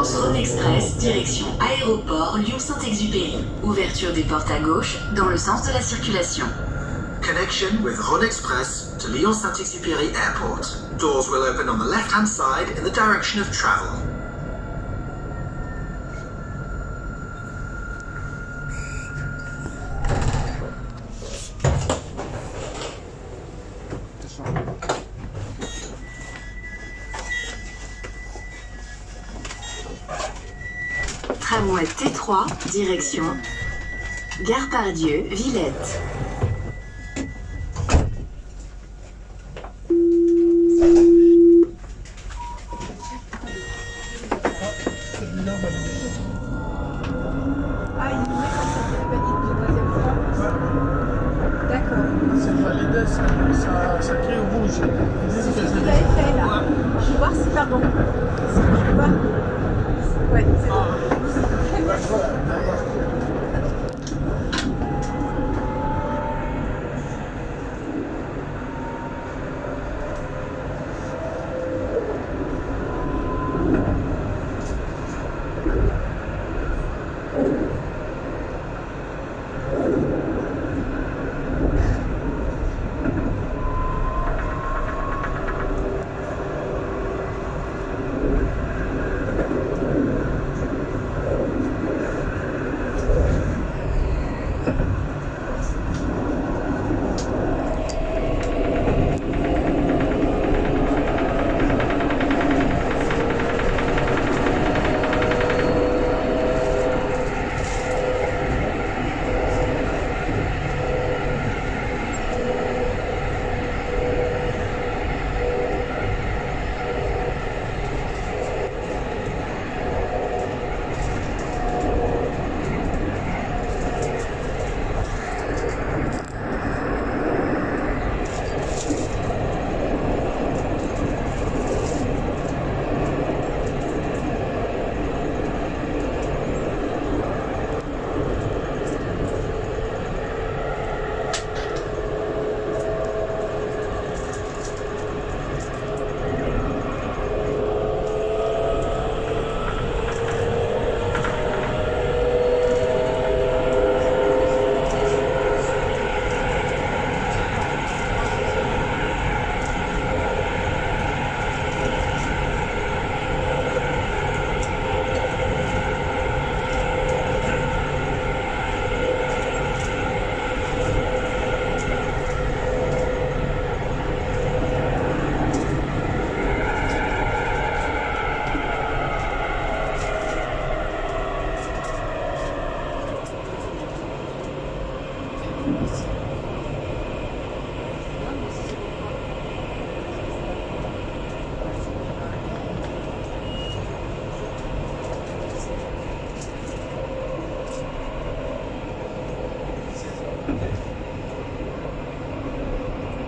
fréquence Rhône Express, direction aéroport Lyon-Saint-Exupéry. Ouverture des portes à gauche, dans le sens de la circulation. Connection with Rhône Express to Lyon-Saint-Exupéry Airport. Doors will open on the left-hand side in the direction of travel. Tramway T3, direction Gare Pardieu, Villette. Ah, il est quand ça fait valide une deuxième fois. D'accord. C'est validé, ça crie rouge. Ils disent que C'est ce c'est que vous avez fait là. Je vais voir si, pardon. Si je peux voir. Ouais, c'est bon.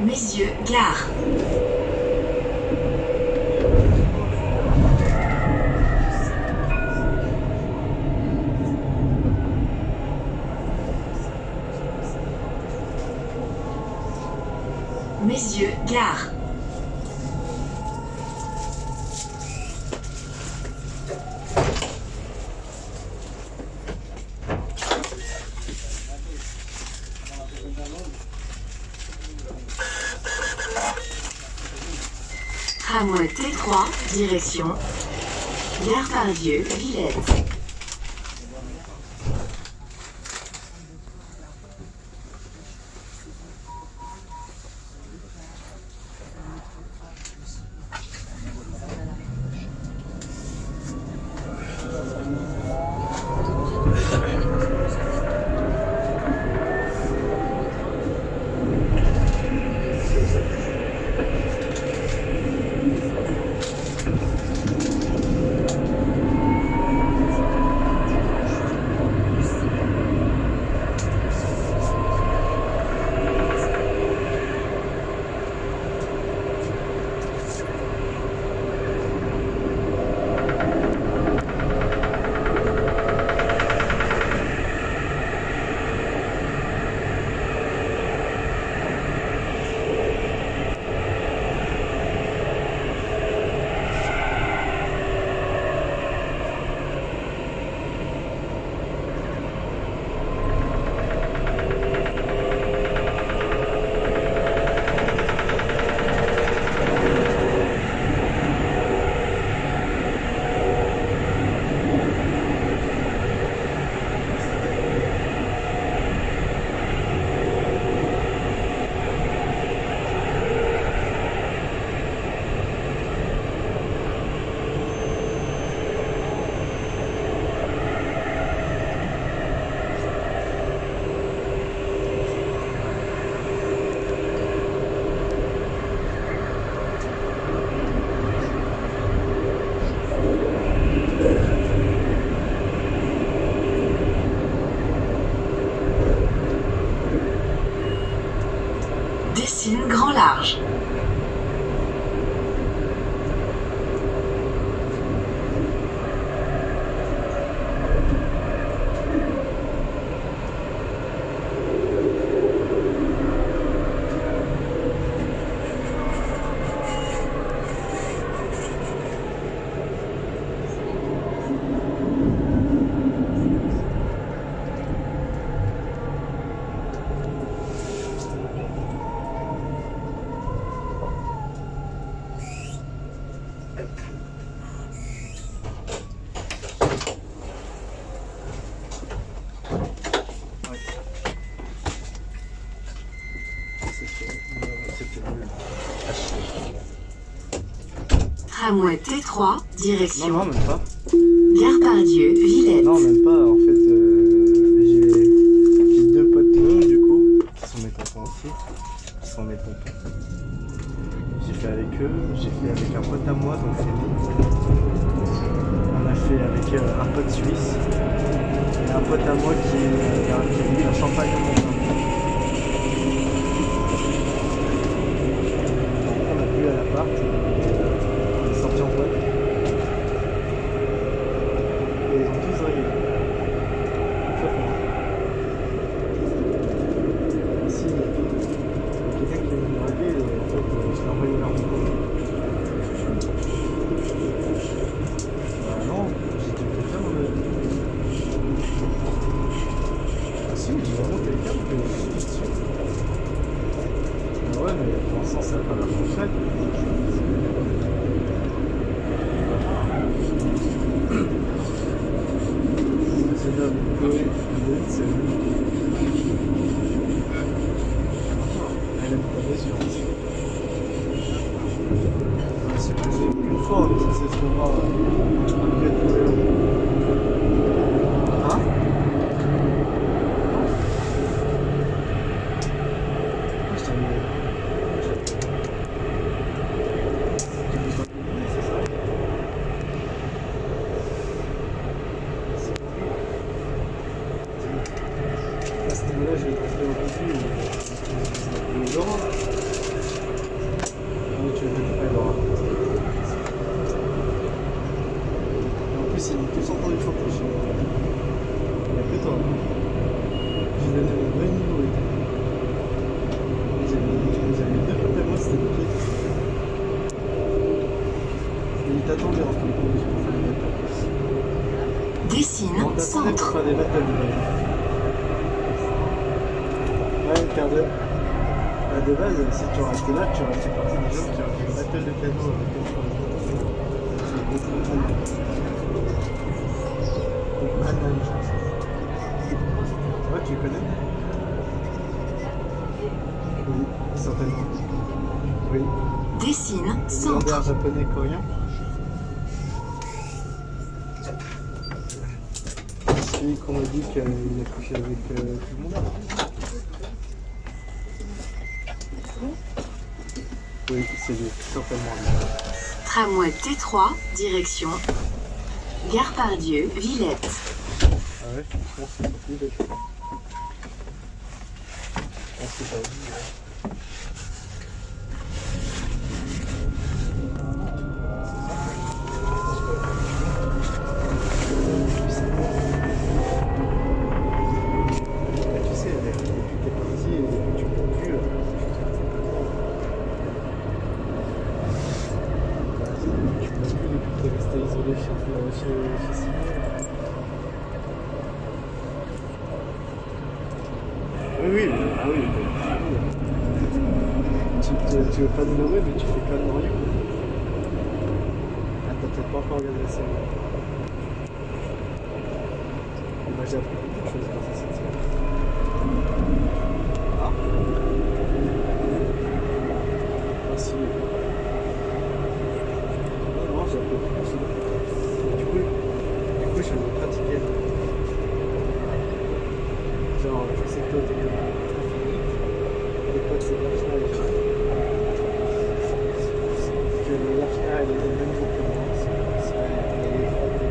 Messieurs, gare. Messieurs, gare. Tramway T3, direction Gare Pardieu, Villette. Dessine grand large. Tramway T3, direction. Non, même pas. Gare Pardieu, Villette. Non, même pas. En fait, j'ai deux potes longs, du coup, qui sont mes tontons aussi. Qui sont mes tontons. J'ai fait avec eux. J'ai fait avec un pote à moi, donc c'est dit. On a fait avec un pote suisse. Et un pote à moi qui vit en Champagne au Montant. Donc on a bu à l'appart. On est sorti en boîte. Et ils ont tous rayé. Si, il y a quelqu'un qui est venu me draguer et en fait, je l'ai envoyé vers moi. Bah non, j'étais quelqu'un dans la vie. Ah si, j'ai vraiment quelqu'un que je suis dessus. Ah ouais, mais pour l'instant, ça va pas la fonctionner. C'est là, Chloé, c'est lui. Elle aime pas l'assurance. C'est posé qu'une fois, mais ça c'est trop rare. Hein? Je t'en ai. C'est ça? À ce niveau-là, je vais tenter au conflit ou Laura. Oui, tu veux pas Laura. En plus, il est tous entendu chanter chez moi. Il n'y a que toi. J'ai donné mon vrai niveau. Vous avez deux potes à moi, c'était le pied. Et il t'attendait en fait. Dessine, On t'attendait pour centre. faire des battles. Ouais, car de base, si tu aurais été là, tu aurais fait partie des gens qui auraient fait une battle de piano avec quelque chose. Anna, je pense. Ouais, tu le connais? Oui, certainement. Oui. Dessine, centre. Légendaire japonais coréen. Celui qu'on m'a dit qu'il a couché avec tout le monde. Oui, c'est lui, certainement lui. Tramway T3, direction. Gare Pardieu, Villette. Ah ouais, je pense que c'est lui d'être. Je pense que c'est pas lui. Tu sais, depuis que t'es parti et depuis que tu m'as vu, tu m'as vu depuis que t'es resté isolé chez Simon. Oui, ah oui. Tu veux pas de Noé, mais tu fais pas de Mario. Ah, t'as peut-être pas encore regardé la série. Moi j'ai appris beaucoup de choses grâce à cette série. Ah. Merci. Non, j'ai appris beaucoup de choses. Du coup, je vais pratiquer. Genre, je sais que toi t'es quelqu'un de très physique. Les potes c'est Lachna et Jean. Que Lachna elle est au même jour que moi. Elle est frappée.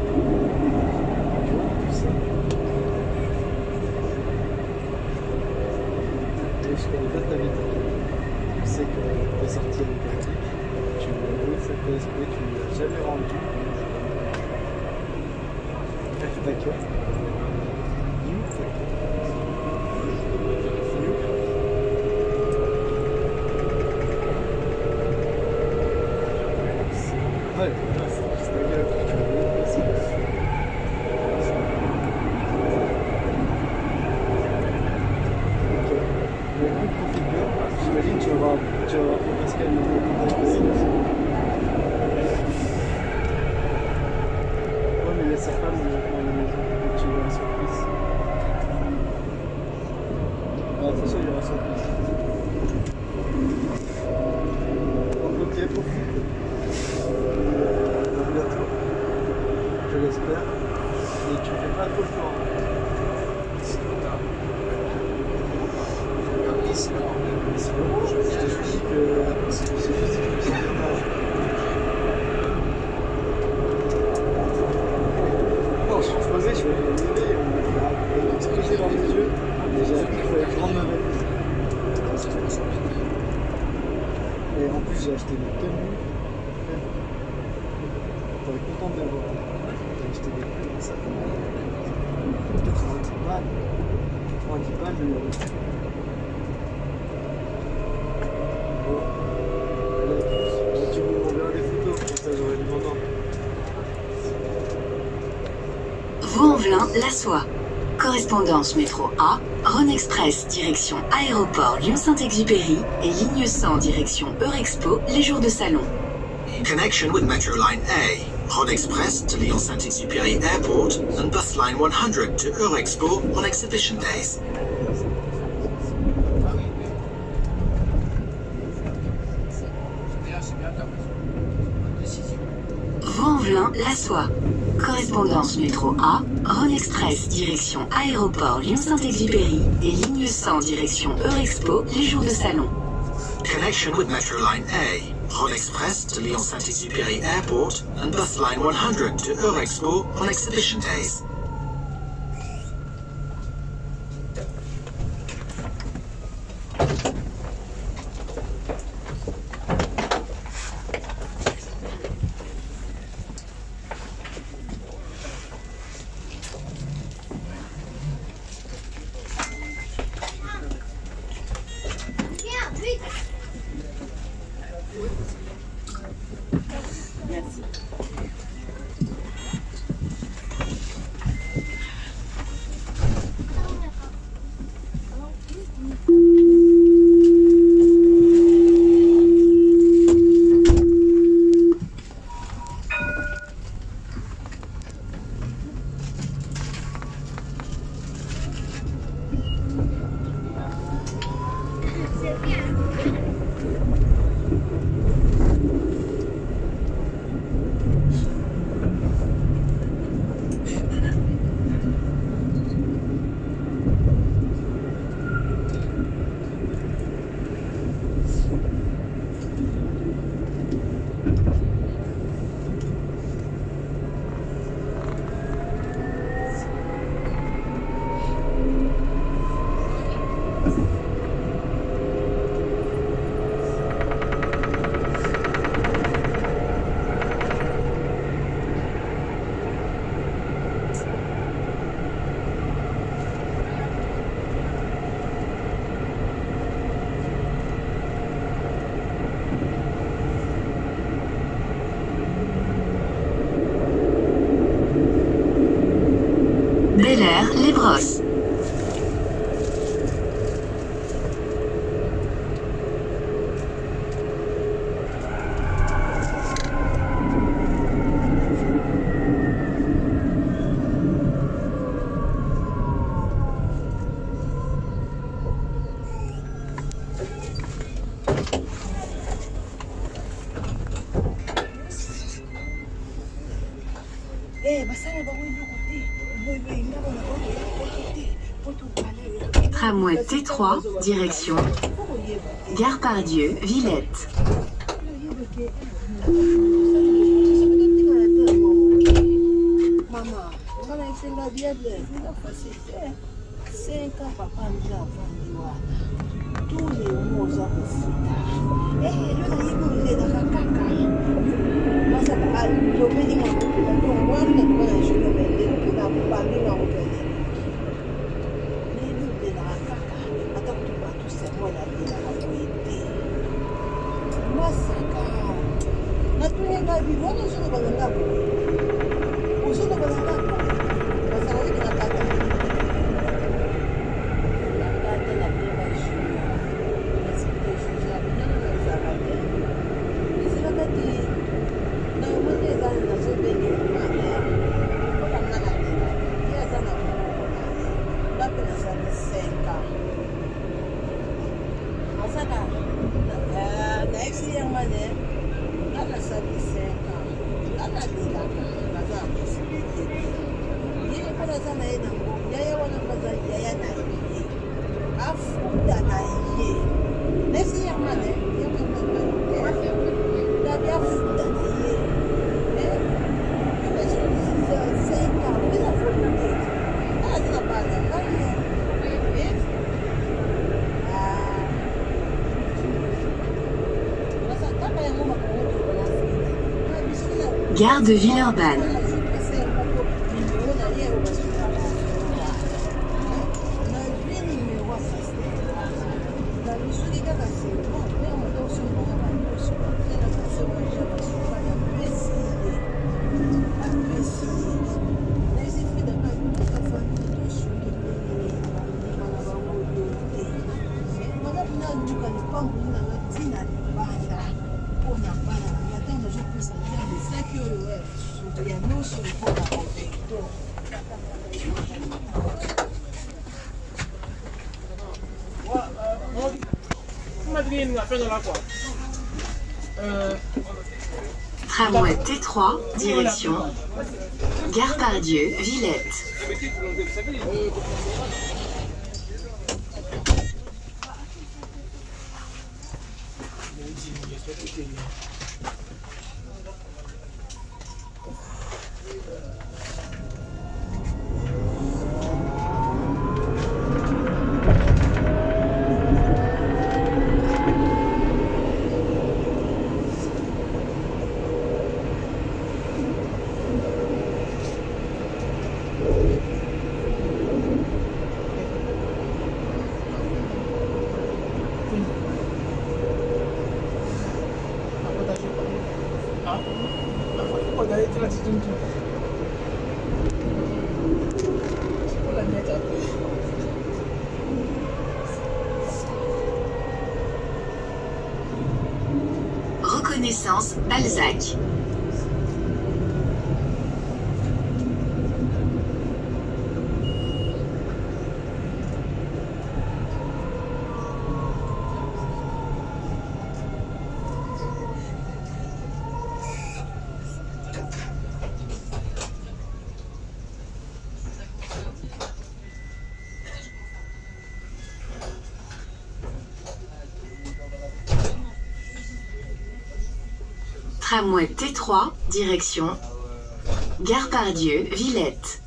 Tu vois, tout ça. Et je connais pas ta vie, t'inquiète. c'est que tu es sorti avec un flic, tu lui as volé sa PSP, tu lui as jamais rendu. D'accord. Ouais, c'est ta gueule que tu veux passer. Ok. Mais écoute, profite bien. J'imagine que tu vas voir Pascal le ouais, mais il y a sa femme dans la maison. Et tu verras son fils. Ah, attention, il y aura son fils. Donc, ok, profite. À bientôt. Je l'espère. Et tu fais pas trop le temps. Je te dis que c'est juste que c'est dommage. Non, je suis posé, je vais me lever, on va exploser dans les yeux. Déjà, il faut être grande nouvelle. Et en plus, j'ai acheté des tenues. T'avais content de les voir. J'ai acheté des tenues, ça fait 90 balles. 90 balles, je l'ai acheté. Tu m'enverras des photos, comme ça j'aurai du moment. Vaux-en-Velin, La Soie. Correspondance métro A, Rhône Express direction aéroport Lyon-Saint-Exupéry et ligne 100 direction Eurexpo les jours de salon. Connection with Metro Line A, Rhône Express to Lyon Saint-Exupéry Airport and Bus Line 100 to Eurexpo on exhibition days. Vaux-en-Velin, La Soie. Correspondance métro A, Rhône Express direction aéroport Lyon-Saint-Exupéry et ligne 100 direction Eurexpo les jours de salon. Connection with Metro Line A, Rhône Express to Lyon Saint-Exupéry Airport and Bus Line 100 to Eurexpo on exhibition days. Bel-Air, Les Brosses. Tramway T3, direction Gare Pardieu, Villette. Maman, on a fait la diable, on a passé 5 ans, papa nous a vendu tous les mois. oza kofuta elio nayebi olelaka kaka masa alobeli ngango mpena tongwami na na jour ya bendelo mpena bambi ngango mpena nayebi olelaka kaka ata kutu bato sermo elabelaka boye te masaka natuyanga bibi wana ozoloba nanga boye ozoloba nanga boye bazalaki na kata Gare de Villeurbanne. Tramway T3, direction Gare Pardieu, Villette. Reconnaissance Balzac. Tramway T3, direction Gare Pardieu, Villette.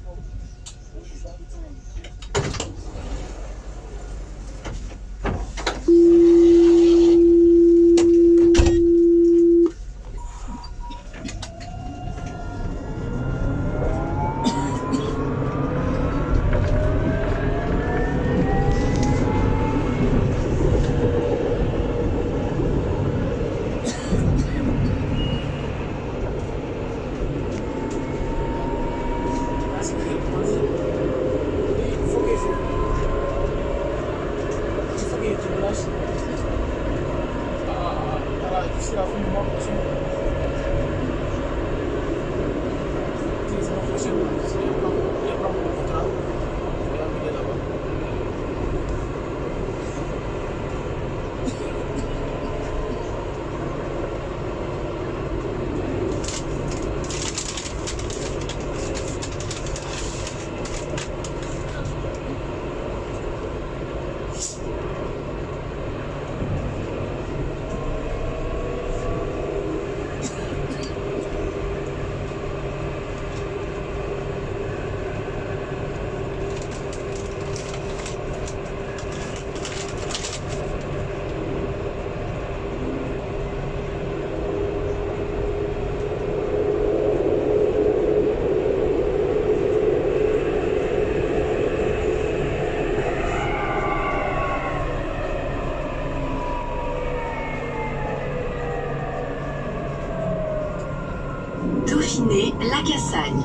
Dauphiné, La Cassagne.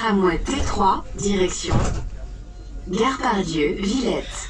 Tramway T3, direction Gare Pardieu, Villette.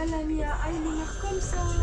Elle a mis un eyeliner comme ça.